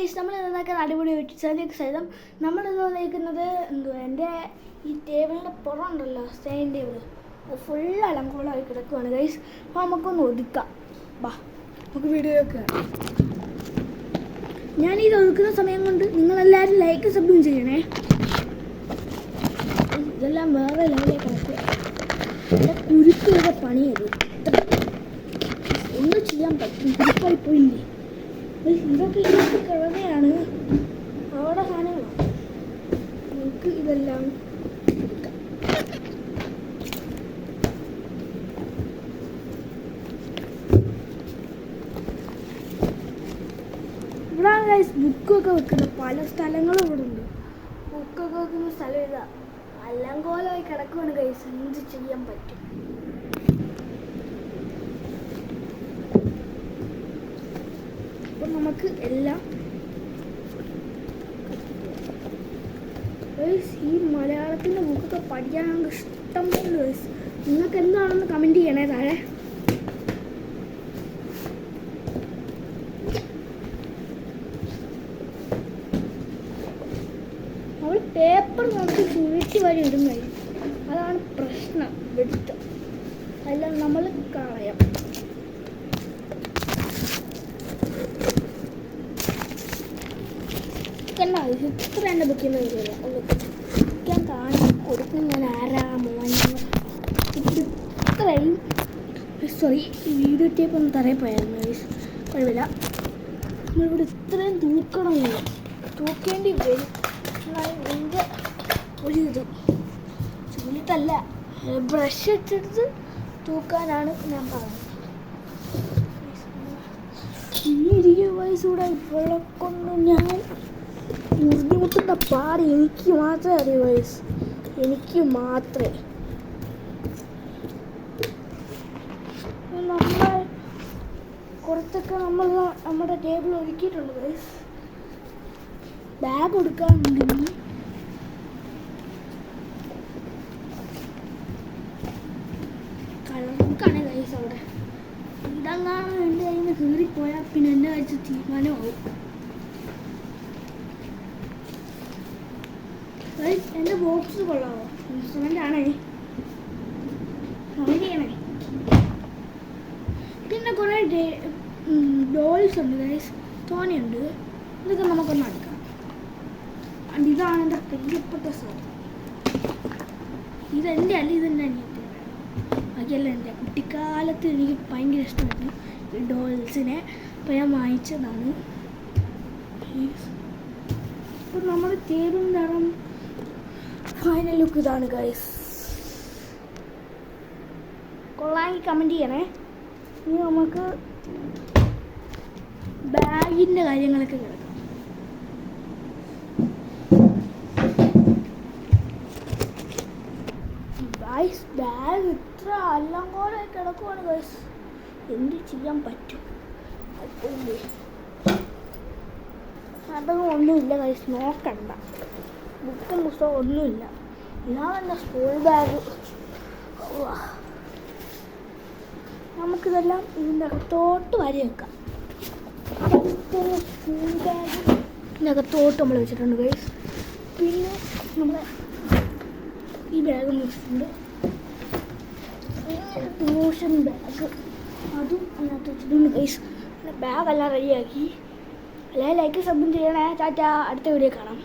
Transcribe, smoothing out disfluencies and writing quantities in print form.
Guys, നമ്മൾ ഇന്നൊക്കെ അടിപൊളി വെട്ടിച്ചാലിയൊക്കെ സഹിതം നമ്മളിന്ന് വന്നിരിക്കുന്നത് എൻ്റെ ഈ ടേബിളിൻ്റെ പുറം ഉണ്ടല്ലോ, സ്റ്റൈൻ ടേബിൾ, അത് ഫുൾ അലങ്കോളമായി കിടക്കുവാണ് ഗൈസ്. അപ്പോൾ നമുക്കൊന്ന് ഒതുക്കാം. ബാ, നമുക്ക് വീഡിയോ വെക്കുക. ഞാനിത് ഒതുക്കുന്ന സമയം കൊണ്ട് നിങ്ങളെല്ലാവരും ലൈക്ക് സബ്സ്ക്രൈബ് ചെയ്യണേ. ഇതെല്ലാം വേറെ ലെവലിൽ കിടക്കുക. എൻ്റെ കുരുക്കുകളുടെ പണിയത് ഒന്നും ചെയ്യാൻ പറ്റും. കുരുക്കായി പോയില്ലേ? ഇതൊക്കെ കിഴവയാണ്, അവിടെ സാധനങ്ങളാണ്. നമുക്ക് ഇതെല്ലാം ഇവിടെയാണ് ഗൈസ് ബുക്കൊക്കെ വെക്കുന്നത്. പല സ്ഥലങ്ങളും ഇവിടെ ഉണ്ട്. ബുക്കൊക്കെ വെക്കുന്ന സ്ഥലം ഇതാ. അലങ്കോലമായി കിടക്കുവാണ് ഗൈസ്. എന്ത് ചെയ്യാൻ പറ്റും? അപ്പം നമുക്ക് എല്ലാം ഈ മലയാളത്തിൻ്റെ ബുക്കൊക്കെ പഠിക്കാൻ നമുക്ക് ഇഷ്ടം പോലെ. നിങ്ങൾക്ക് എന്താണെന്ന് കമൻറ്റ് ചെയ്യണേ താഴെ. നമ്മൾ പേപ്പർ നോക്കി ചുരുട്ടി വരെ ഇടുന്നത്, അതാണ് പ്രശ്നം. എടുത്ത് അല്ല നമ്മൾ കളയാം. ഇത്ര എൻ്റെ ബുക്കിൻ്റെ ഞാൻ കാണാൻ കൊടുക്കും. ഞാൻ ആരാ മോനെ ഇത്രയും സോറി, വീഡിയോ ടേപ്പ് ഒന്ന് തറയപ്പോയായിരുന്നു. കുഴപ്പമില്ല, നമ്മളിവിടെ ഇത്രയും തൂക്കണമില്ല, തൂക്കേണ്ടി വരും. എൻ്റെ ഒരു ഇത് ചൂലിട്ടല്ല, ബ്രഷ് ഇട്ടെടുത്ത് തൂക്കാനാണ് ഞാൻ പറഞ്ഞത്. ഈ 20 വയസ്സൂടെ ഇവളെ കൊണ്ട് ഞാൻ ബുദ്ധിമുട്ടുന്ന പാട് എനിക്ക് മാത്രമേ അറിയൂ വയസ്സ്, എനിക്ക് മാത്രമേ. നമ്മൾ കുറച്ചൊക്കെ നമ്മുടെ ടേബിൾ ഒരുക്കിയിട്ടുണ്ട് വയസ്സ്. ബാഗ് കൊടുക്കാനുണ്ടെങ്കിൽ കളർക്കാണ് വയസ്സ്. അവിടെ ഇതങ്ങാണ് എൻ്റെ കയ്യിൽ നിന്ന് കീറിപ്പോയാൽ പിന്നെ എൻ്റെ കഴിച്ച് തീരുമാനമാവും. എൻ്റെ ബോക്സ് കൊള്ളാമോ? ഇൻസ്ട്രുമെൻ്റ് ആണേ, ചെയ്യണേ. പിന്നെ കുറേ ഡോൾസ് ഉണ്ട് ഗൈസ്, തോനെയുണ്ട്. ഇതൊക്കെ നമുക്കൊന്ന് എടുക്കാം. ഇതാണ് എൻ്റെ പ്രിയപ്പെട്ട സാധനം. ഇതെൻ്റെ അല്ല, ഇതെൻ്റെ അനിയത്തിൻ്റെ. ബാക്കിയല്ല എൻ്റെ കുട്ടിക്കാലത്ത് എനിക്ക് ഭയങ്കര ഇഷ്ടമായിരുന്നു ഈ ഡോൾസിനെ. അപ്പോൾ ഞാൻ വാങ്ങിച്ചതാണ്. അപ്പോൾ നമ്മൾ ടേബിളിൻ്റെ ഫൈനൽ ലുക്ക് ഇതാണ് ഗൈസ്. കൊള്ളാമെങ്കിൽ കമൻറ്റ് ചെയ്യണേ. ഇനി നമുക്ക് ബാഗിൻ്റെ കാര്യങ്ങളൊക്കെ കിടക്കാം. ഗൈസ്, ബാഗ് ഇത്ര അല്ലങ്കോലെ കിടക്കുവാണ് ഗൈസ്. എന്ത് ചെയ്യാൻ പറ്റും? അതൊന്നും ഒന്നുമില്ല ഗൈസ്, നോക്കണ്ട. ബുക്കും പുസ്തകം ഒന്നുമില്ല. ഇതാണ് എൻ്റെ സ്കൂൾ ബാഗ്. നമുക്കിതെല്ലാം ഇതിൻ്റെ അകത്തോട്ട് വരി വെക്കാം. സ്കൂൾ ബാഗ് ഇതിൻ്റെ അകത്തോട്ട് നമ്മൾ വെച്ചിട്ടുണ്ട് ഗൈസ്. പിന്നെ നമ്മുടെ ഈ ബാഗ് വെച്ചിട്ടുണ്ട്. പിന്നെ ട്യൂഷൻ ബാഗ്, അതും അതിനകത്ത് വെച്ചിട്ടുണ്ട് ഗൈസ്. ബാഗെല്ലാം റെഡിയാക്കി. എല്ലാവരും ലൈക്ക് സബ്സ്ക്രൈബ് ചെയ്യണേ. ടാറ്റാ, അടുത്ത വീഡിയോ കാണാം.